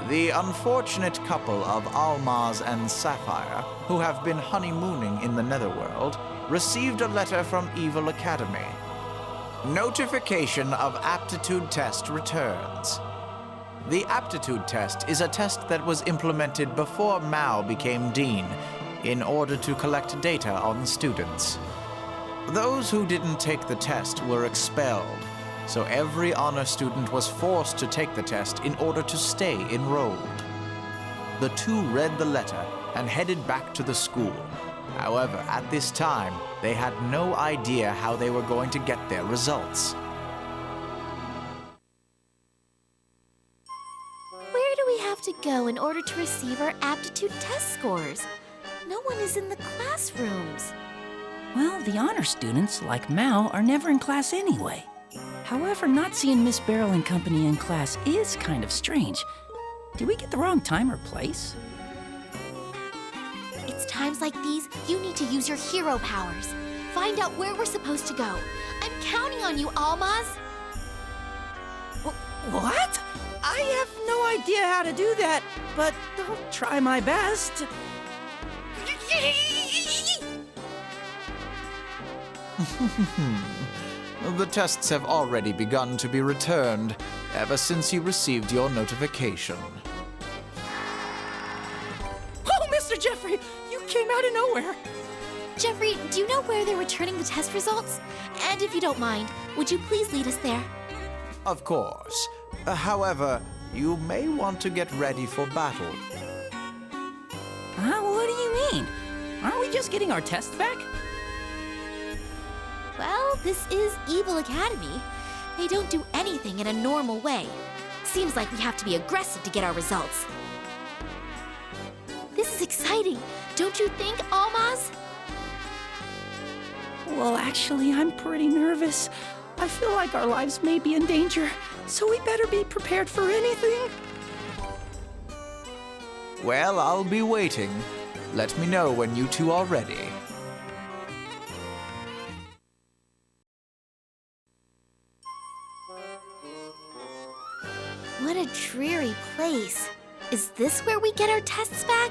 The unfortunate couple of Almaz and Sapphire, who have been honeymooning in the Netherworld, received a letter from Evil Academy. Notification of aptitude test returns. The aptitude test is a test that was implemented before Mao became dean in order to collect data on students. Those who didn't take the test were expelled, so every honor student was forced to take the test in order to stay enrolled. The two read the letter and headed back to the school. However, at this time, they had no idea how they were going to get their results. Where do we have to go in order to receive our aptitude test scores? No one is in the classrooms. Well, the honor students, like Mao, are never in class anyway. However, not seeing Miss Beryl and company in class is kind of strange. Did we get the wrong time or place? It's times like these you need to use your hero powers. Find out where we're supposed to go. I'm counting on you, Almaz. What? I have no idea how to do that, but I'll try my best. The tests have already begun to be returned ever since you received your notification. Oh, Mr. Jeffrey, you came out of nowhere. Jeffrey, do you know where they're returning the test results? And if you don't mind, would you please lead us there? Of course. However, you may want to get ready for battle. What do you mean? Aren't we just getting our tests back? Well, this is Evil Academy. They don't do anything in a normal way. Seems like we have to be aggressive to get our results. This is exciting, don't you think, Almaz? Well, actually, I'm pretty nervous. I feel like our lives may be in danger, so we better be prepared for anything. Well, I'll be waiting. Let me know when you two are ready. What a dreary place. Is this where we get our tests back?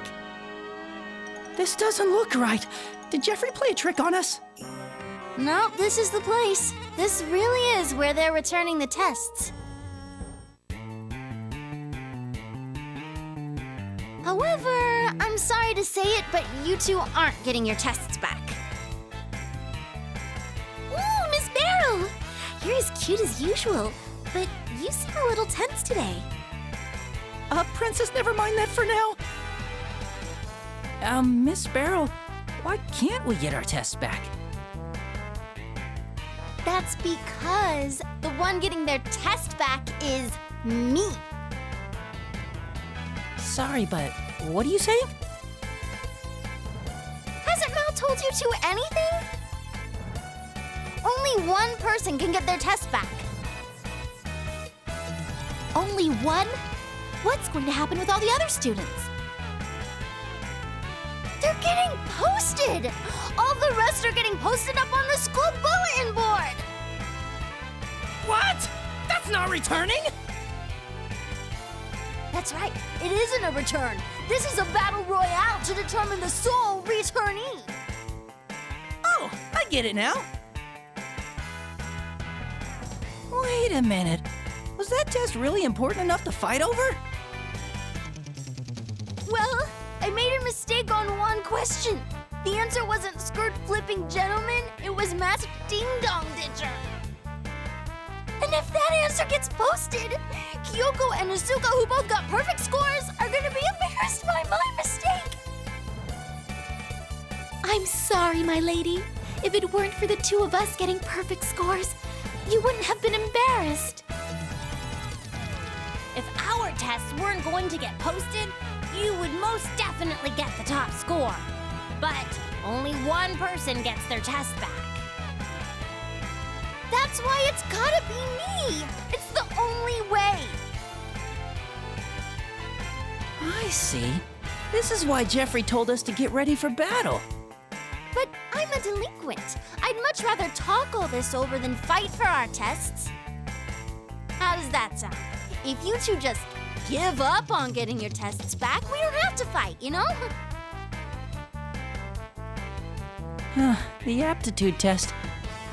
This doesn't look right. Did Jeffrey play a trick on us? No, this is the place. This really is where they're returning the tests. However, I'm sorry to say it, but you two aren't getting your tests back. Ooh, Miss Beryl! You're as cute as usual, but you seem a little tense today. Princess, never mind that for now. Miss Beryl, why can't we get our tests back? That's because the one getting their test back is me. Sorry, but what are you saying? Hasn't Mal told you two anything? Only one person can get their test back. Only one? What's going to happen with all the other students? They're getting posted! All the rest are getting posted up on the school bulletin board! What? That's not returning! That's right, it isn't a return. This is a battle royale to determine the sole returnee. Oh, I get it now. Wait a minute. Was that test really important enough to fight over? Well, I made a mistake on one question. The answer wasn't skirt-flipping gentleman, it was masked ding-dong ditcher. And if that answer gets posted, Kyoko and Asuka, who both got perfect scores, are gonna be embarrassed by my mistake. I'm sorry, my lady. If it weren't for the two of us getting perfect scores, you wouldn't have been embarrassed. If our tests weren't going to get posted, you would most definitely get the top score. But only one person gets their test back. That's why it's gotta be me! It's the only way! I see. This is why Jeffrey told us to get ready for battle. But I'm a delinquent. I'd much rather talk all this over than fight for our tests. How does that sound? If you two just give up on getting your tests back, we don't have to fight, you know? The aptitude test.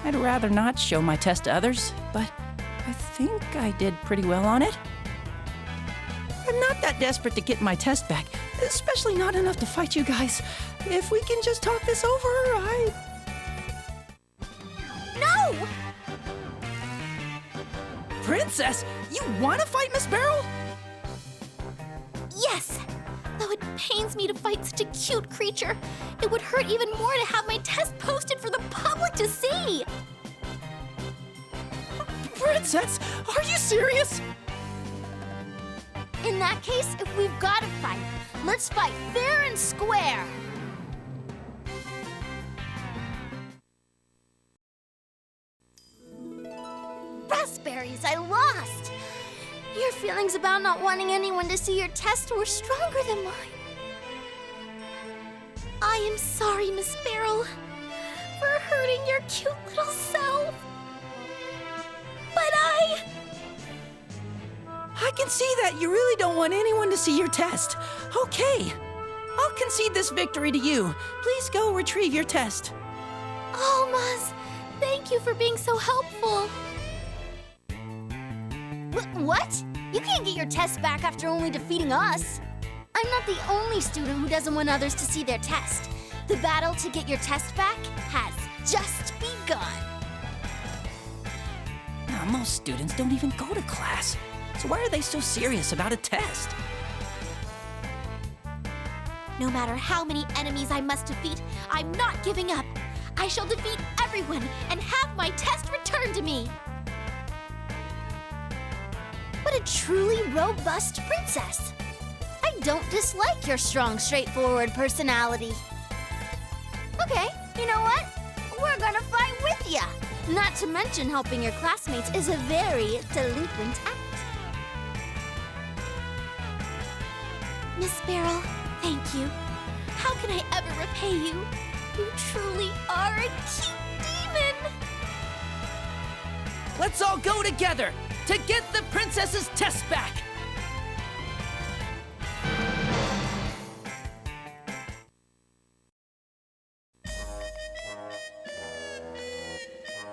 I'd rather not show my test to others, but I think I did pretty well on it. I'm not that desperate to get my test back, especially not enough to fight you guys. If we can just talk this over, No! Princess, you want to fight Miss Beryl? Yes! Though it pains me to fight such a cute creature, it would hurt even more to have my test posted for the public to see! Princess, are you serious? In that case, if we've got to fight, let's fight fair and square! Raspberries, I lost! Your feelings about not wanting anyone to see your test were stronger than mine. I am sorry, Miss Beryl, for hurting your cute little self. But I can see that you really don't want anyone to see your test. Okay, I'll concede this victory to you. Please go retrieve your test. Almaz, thank you for being so helpful. What? You can't get your test back after only defeating us. I'm not the only student who doesn't want others to see their test. The battle to get your test back has just begun. Now, most students don't even go to class. So why are they so serious about a test? No matter how many enemies I must defeat, I'm not giving up. I shall defeat everyone and have my test returned to me. What a truly robust princess. I don't dislike your strong, straightforward personality. Okay, you know what? We're gonna fight with ya. Not to mention helping your classmates is a very delinquent act. Miss Beryl, thank you. How can I ever repay you? You truly are a cute demon! Let's all go together to get the princess's test back.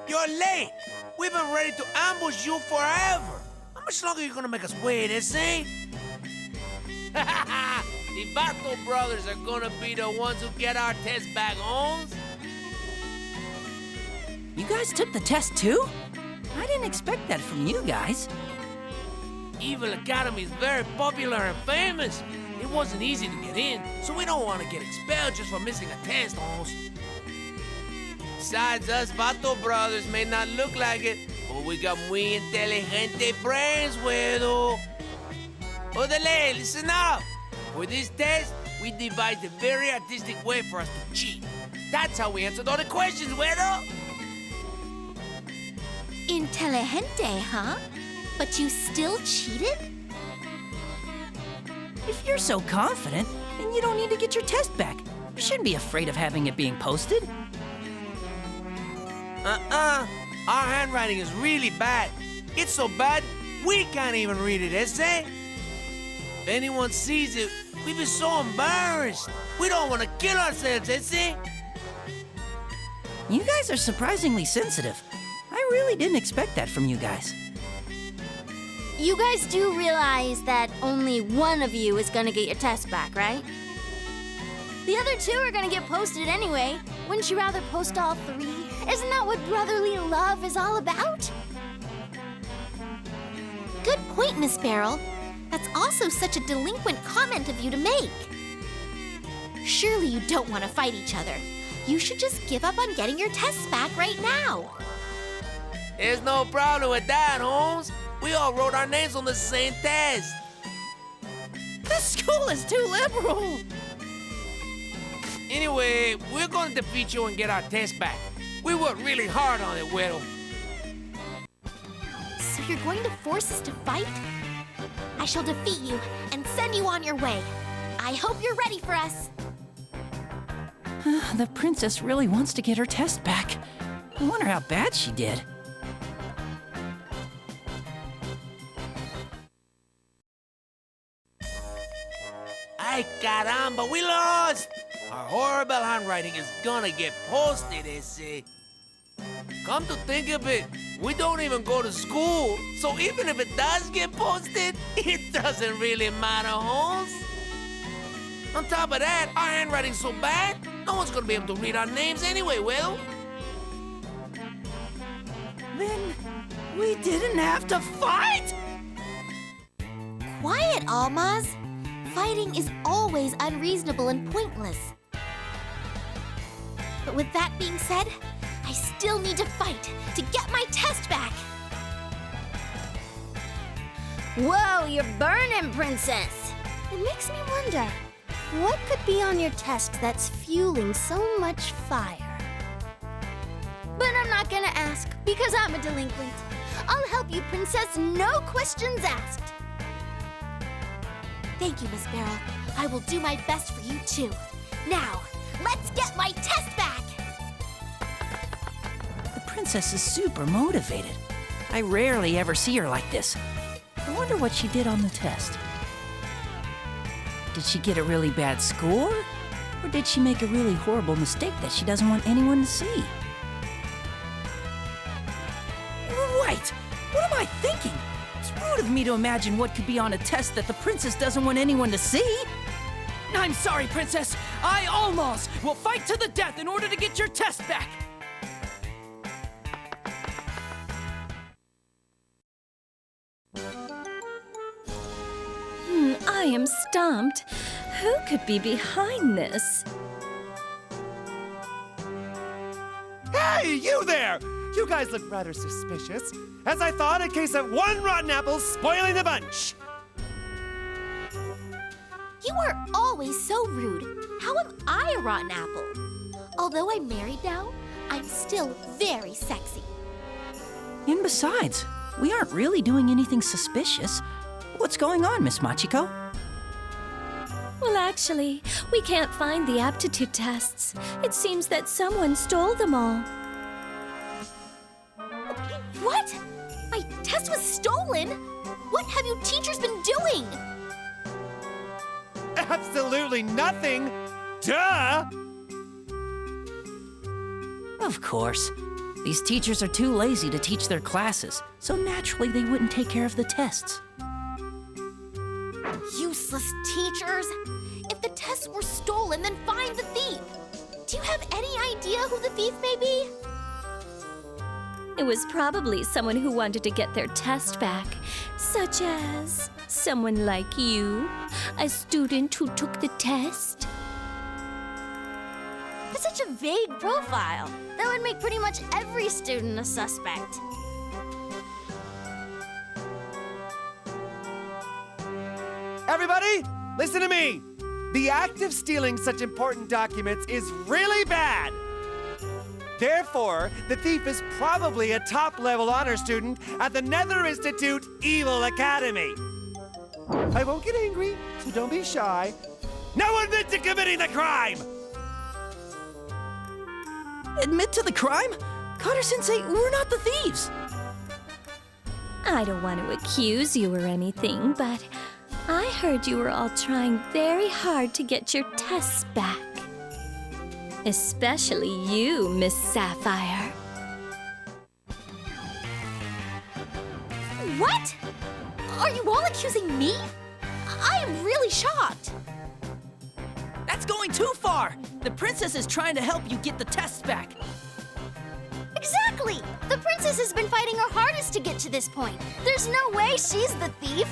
You're late! We've been ready to ambush you forever! How much longer are you gonna make us wait, eh? The Vita brothers are gonna be the ones who get our test back, Holmes. You guys took the test too? I didn't expect that from you guys. Evil Academy is very popular and famous. It wasn't easy to get in, so we don't want to get expelled just for missing a test, Holmes. Besides, us Vita brothers may not look like it, but we got muy inteligente brains, weirdo. Odele, listen up. For this test, we devised a very artistic way for us to cheat. That's how we answered all the questions, weirdo. Inteligente, huh? But you still cheated? If you're so confident, then you don't need to get your test back. You shouldn't be afraid of having it being posted. Our handwriting is really bad. It's so bad, we can't even read it, eh? If anyone sees it, we'd be so embarrassed. We don't want to kill ourselves, eh? You guys are surprisingly sensitive. I really didn't expect that from you guys. You guys do realize that only one of you is gonna get your test back, right? The other two are gonna get posted anyway. Wouldn't you rather post all three? Isn't that what brotherly love is all about? Good point, Miss Beryl. That's also such a delinquent comment of you to make. Surely you don't want to fight each other. You should just give up on getting your tests back right now. There's no problem with that, Holmes. We all wrote our names on the same test. This school is too liberal. Anyway, we're gonna defeat you and get our test back. We worked really hard on it, Widow. So you're going to force us to fight? I shall defeat you and send you on your way. I hope you're ready for us. The princess really wants to get her test back. I wonder how bad she did. Ay, caramba, we lost! Our horrible handwriting is gonna get posted, ese. Come to think of it, we don't even go to school, so even if it does get posted, it doesn't really matter, Holmes. On top of that, our handwriting's so bad, no one's gonna be able to read our names anyway, will? Then we didn't have to fight? Quiet, Almaz. Fighting is always unreasonable and pointless. But with that being said, I still need to fight to get my test back. Whoa, you're burning, Princess. It makes me wonder, what could be on your test that's fueling so much fire? But I'm not gonna ask, because I'm a delinquent. I'll help you, Princess, no questions asked. Thank you, Miss Beryl. I will do my best for you, too. Now, let's get my test back! The princess is super motivated. I rarely ever see her like this. I wonder what she did on the test. Did she get a really bad score? Or did she make a really horrible mistake that she doesn't want anyone to see? Wait! What am I thinking? It's rude of me to imagine what could be on a test that the princess doesn't want anyone to see. I'm sorry, Princess. I almost will fight to the death in order to get your test back. I am stumped. Who could be behind this? Hey, you there! You guys look rather suspicious, as I thought a case of one rotten apple spoiling the bunch. You are always so rude. How am I a rotten apple? Although I'm married now, I'm still very sexy. And besides, we aren't really doing anything suspicious. What's going on, Miss Machiko? Well, actually, we can't find the aptitude tests. It seems that someone stole them all. What? My test was stolen? What have you teachers been doing? Absolutely nothing! Duh! Of course. These teachers are too lazy to teach their classes, so naturally they wouldn't take care of the tests. Useless teachers! If the tests were stolen, then find the thief! Do you have any idea who the thief may be? It was probably someone who wanted to get their test back, such as someone like you, a student who took the test. That's such a vague profile. That would make pretty much every student a suspect. Everybody, listen to me! The act of stealing such important documents is really bad! Therefore, the thief is probably a top-level honor student at the Nether Institute Evil Academy. I won't get angry, so don't be shy. Now admit to committing the crime! Admit to the crime? Cotter-sensei, we're not the thieves! I don't want to accuse you or anything, but I heard you were all trying very hard to get your tests back. Especially you, Miss Sapphire. What? Are you all accusing me? I am really shocked. That's going too far! The princess is trying to help you get the tests back. Exactly! The princess has been fighting her hardest to get to this point. There's no way she's the thief.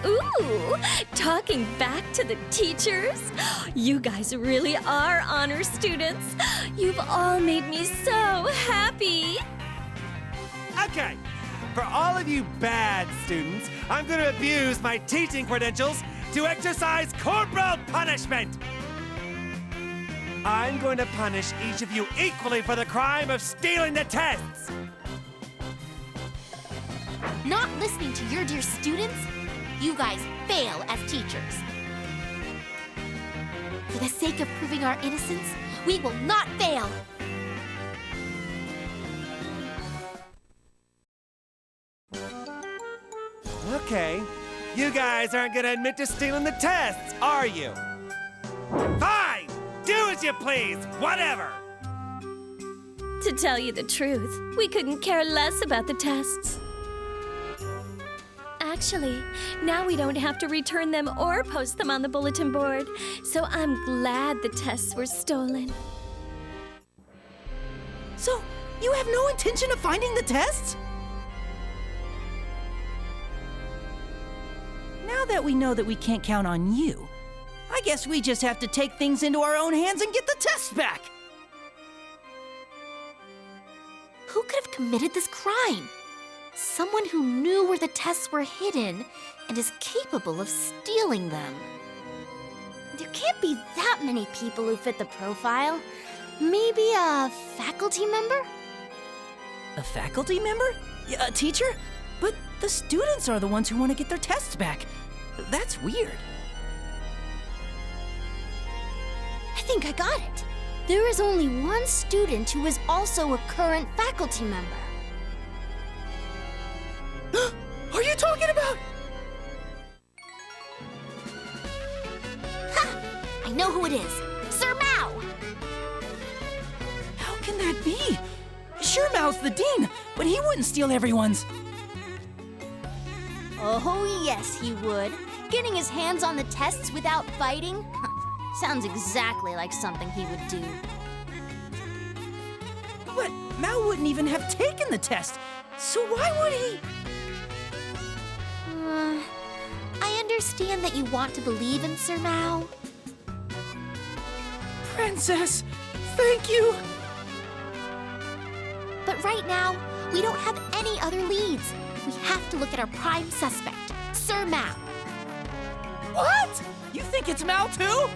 Ooh, talking back to the teachers? You guys really are honor students. You've all made me so happy. Okay, for all of you bad students, I'm going to abuse my teaching credentials to exercise corporal punishment. I'm going to punish each of you equally for the crime of stealing the tests. Not listening to your dear students? You guys fail as teachers. For the sake of proving our innocence, we will not fail. Okay, You guys aren't gonna admit to stealing the tests, are you? Fine! Do as you please, whatever! To tell you the truth, we couldn't care less about the tests. Actually, now we don't have to return them or post them on the bulletin board, so I'm glad the tests were stolen. So, you have no intention of finding the tests? Now that we know that we can't count on you, I guess we just have to take things into our own hands and get the tests back. Who could have committed this crime? Someone who knew where the tests were hidden and is capable of stealing them. There can't be that many people who fit the profile. Maybe a faculty member? A faculty member? A teacher? But the students are the ones who want to get their tests back. That's weird. I think I got it. There is only one student who is also a current faculty member. Are you talking about? Ha! I know who it is. Sir Mao! How can that be? Sure, Mao's the dean, but he wouldn't steal everyone's. Oh, yes, he would. Getting his hands on the tests without fighting? Sounds exactly like something he would do. But Mao wouldn't even have taken the test, so why would he? I understand that you want to believe in Sir Mao. Princess, thank you. But right now, we don't have any other leads. We have to look at our prime suspect, Sir Mao. What? You think it's Mao too?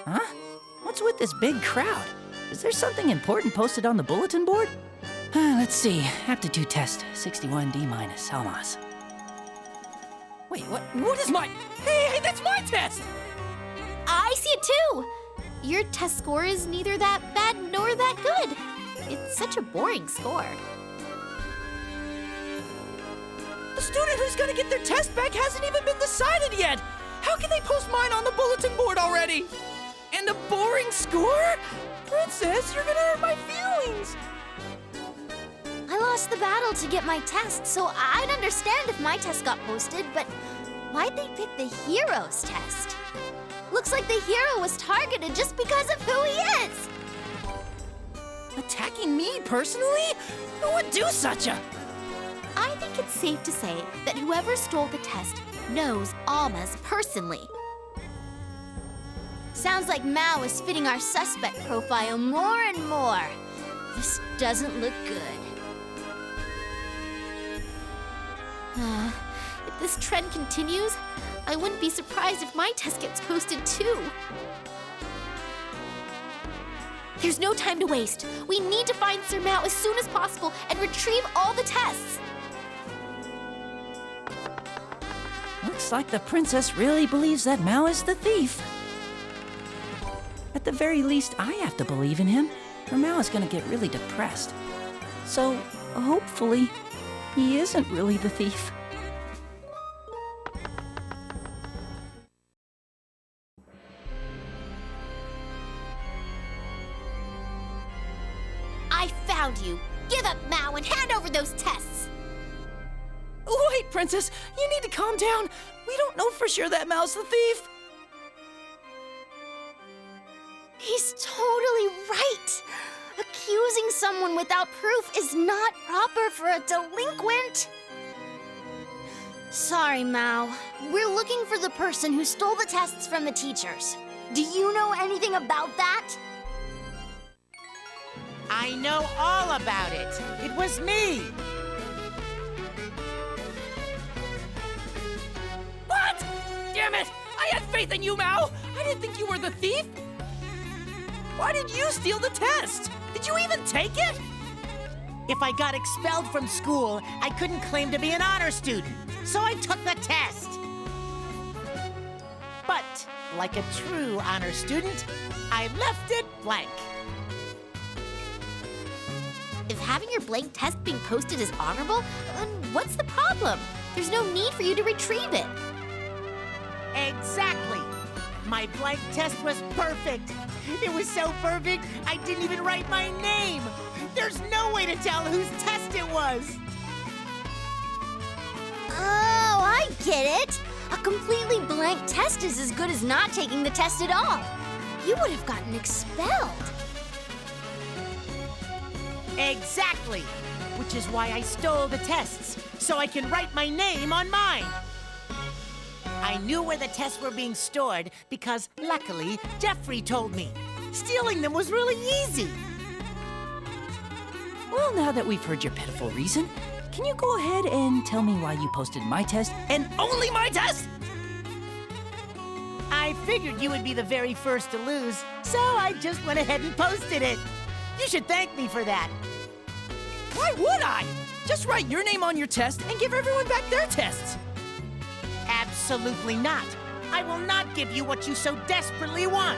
Huh? What's with this big crowd? Is there something important posted on the bulletin board? Let's see. Aptitude test, 61 D-, Almas. Wait, what is my... Hey, that's my test! I see it too! Your test score is neither that bad nor that good. It's such a boring score. The student who's gonna get their test back hasn't even been decided yet! How can they post mine on the bulletin board already? And a boring score? Princess, you're gonna hurt my feelings! I lost the battle to get my test, so I'd understand if my test got posted, but why'd they pick the hero's test? Looks like the hero was targeted just because of who he is! Attacking me personally? Who would do such a... I think it's safe to say that whoever stole the test knows Almas personally. Sounds like Mao is fitting our suspect profile more and more. This doesn't look good. If this trend continues, I wouldn't be surprised if my test gets posted too. There's no time to waste. We need to find Sir Mao as soon as possible and retrieve all the tests. Looks like the princess really believes that Mao is the thief. At the very least, I have to believe in him, or Mao is gonna get really depressed. So, hopefully, he isn't really the thief. I found you. Give up Mao and hand over those tests. Wait, princess, you need to calm down. We don't know for sure that Mao's the thief. He's totally right. Accusing someone without proof is not proper for a delinquent. Sorry, Mao. We're looking for the person who stole the tests from the teachers. Do you know anything about that? I know all about it. It was me. What? Damn it! I had faith in you, Mao! I didn't think you were the thief! Why did you steal the test? Did you even take it? If I got expelled from school, I couldn't claim to be an honor student, so I took the test. But, like a true honor student, I left it blank. If having your blank test being posted is honorable, then what's the problem? There's no need for you to retrieve it. Exactly. My blank test was perfect. It was so perfect, I didn't even write my name. There's no way to tell whose test it was. Oh, I get it. A completely blank test is as good as not taking the test at all. You would have gotten expelled. Exactly. Which is why I stole the tests, so I can write my name on mine. I knew where the tests were being stored because, luckily, Jeffrey told me. Stealing them was really easy. Well, now that we've heard your pitiful reason, can you go ahead and tell me why you posted my test and only my test? I figured you would be the very first to lose, so I just went ahead and posted it. You should thank me for that. Why would I? Just write your name on your test and give everyone back their tests. Absolutely not. I will not give you what you so desperately want.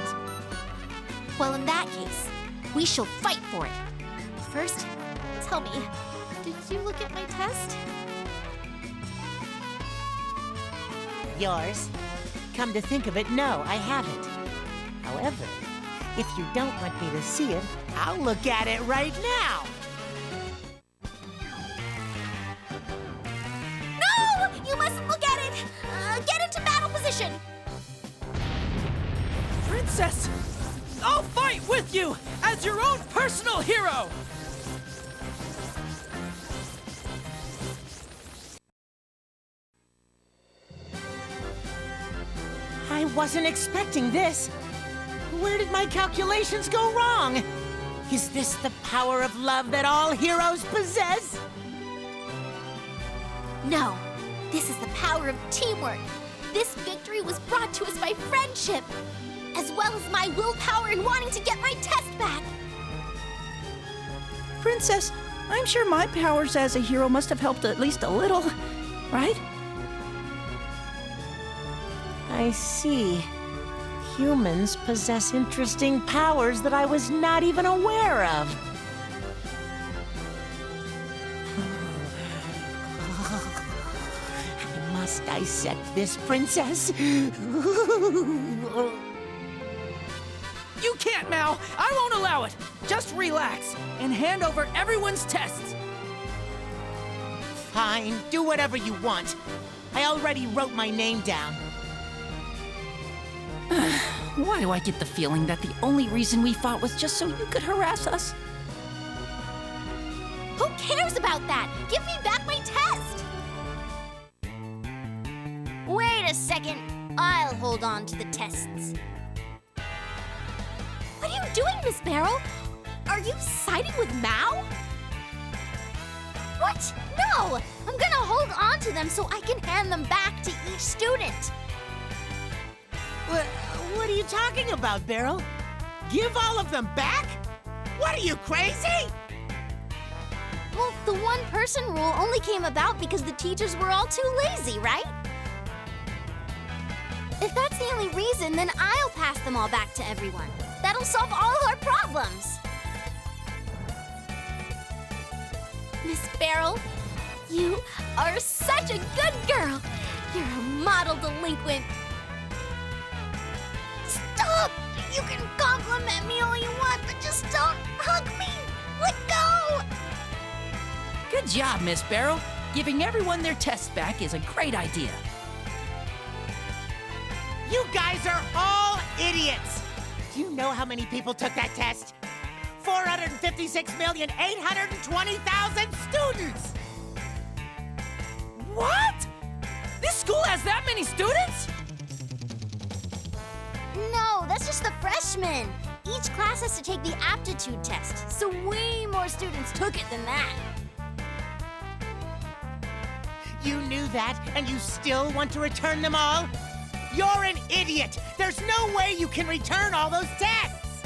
Well, in that case, we shall fight for it. First, tell me, did you look at my test? Yours? Come to think of it, no, I haven't. However, if you don't want me to see it, I'll look at it right now. No! You mustn't look at it! Get into battle position! Princess, I'll fight with you as your own personal hero! I wasn't expecting this. Where did my calculations go wrong? Is this the power of love that all heroes possess? No, this is the power of teamwork. This victory was brought to us by friendship, as well as my willpower in wanting to get my test back. Princess, I'm sure my powers as a hero must have helped at least a little, right? I see. Humans possess interesting powers that I was not even aware of. I must dissect this, Princess. You can't, Mal! I won't allow it! Just relax and hand over everyone's tests! Fine, do whatever you want. I already wrote my name down. Why do I get the feeling that the only reason we fought was just so you could harass us? Who cares about that? Give me back my test! Wait a second. I'll hold on to the tests. What are you doing, Miss Barrel? Are you siding with Mao? What? No! I'm gonna hold on to them so I can hand them back to each student. What are you talking about, Beryl? Give all of them back? What are you, crazy? Well, the one-person rule only came about because the teachers were all too lazy, right? If that's the only reason, then I'll pass them all back to everyone. That'll solve all our problems. Miss Beryl, you are such a good girl. You're a model delinquent. Stop! You can compliment me all you want, but just don't hug me. Let go! Good job, Miss Barrel. Giving everyone their tests back is a great idea. You guys are all idiots! Do you know how many people took that test? 456,820,000 students! What? This school has that many students? No, that's just the freshmen. Each class has to take the aptitude test, so way more students took it than that. You knew that, and you still want to return them all? You're an idiot! There's no way you can return all those tests!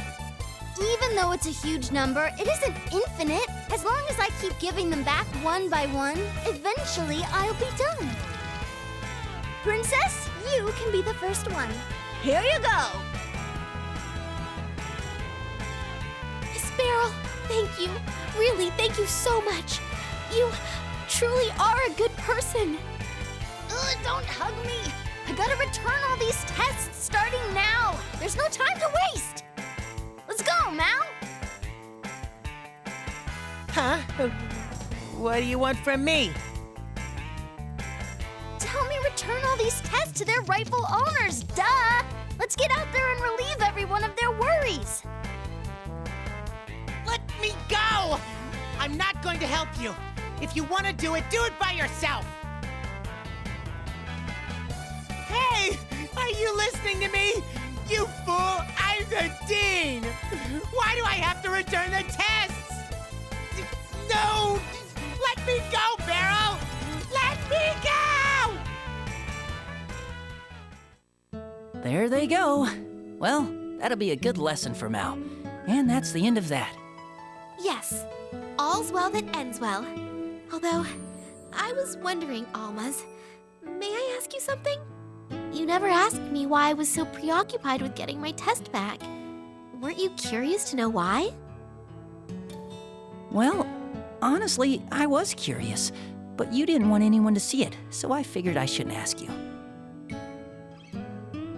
Even though it's a huge number, it isn't infinite. As long as I keep giving them back one by one, eventually I'll be done. Princess, you can be the first one. Here you go! Miss Beryl, Thank you. Really, thank you so much. You truly are a good person. Ugh, don't hug me. I gotta return all these tests starting now. There's no time to waste. Let's go, Mal. Huh? What do you want from me? To help me return all these tests to their rightful owners, duh! Let's get out there and relieve everyone of their worries. Let me go! I'm not going to help you. If you want to do it by yourself. Hey! Are you listening to me? You fool! I'm the dean! Why do I have to return the tests? No! Let me go, Barrow! Let me go! There they go. Well, that'll be a good lesson for Mal. And that's the end of that. Yes, all's well that ends well. Although, I was wondering, Almaz, may I ask you something? You never asked me why I was so preoccupied with getting my test back. Weren't you curious to know why? Well, honestly, I was curious, but you didn't want anyone to see it, so I figured I shouldn't ask you.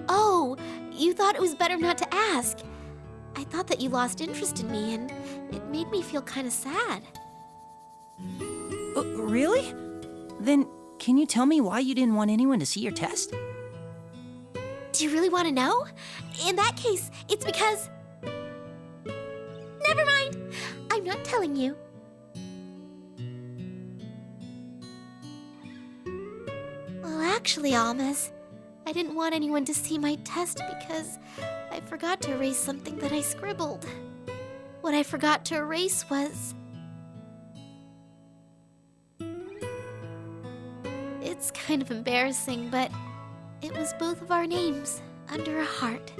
Oh, you thought it was better not to ask. I thought that you lost interest in me, and it made me feel kind of sad. Really? Then, can you tell me why you didn't want anyone to see your test? Do you really want to know? In that case, it's because... Never mind. I'm not telling you. Well, actually, Almaz, I didn't want anyone to see my test because I forgot to erase something that I scribbled. What I forgot to erase was... It's kind of embarrassing, but it was both of our names under a heart.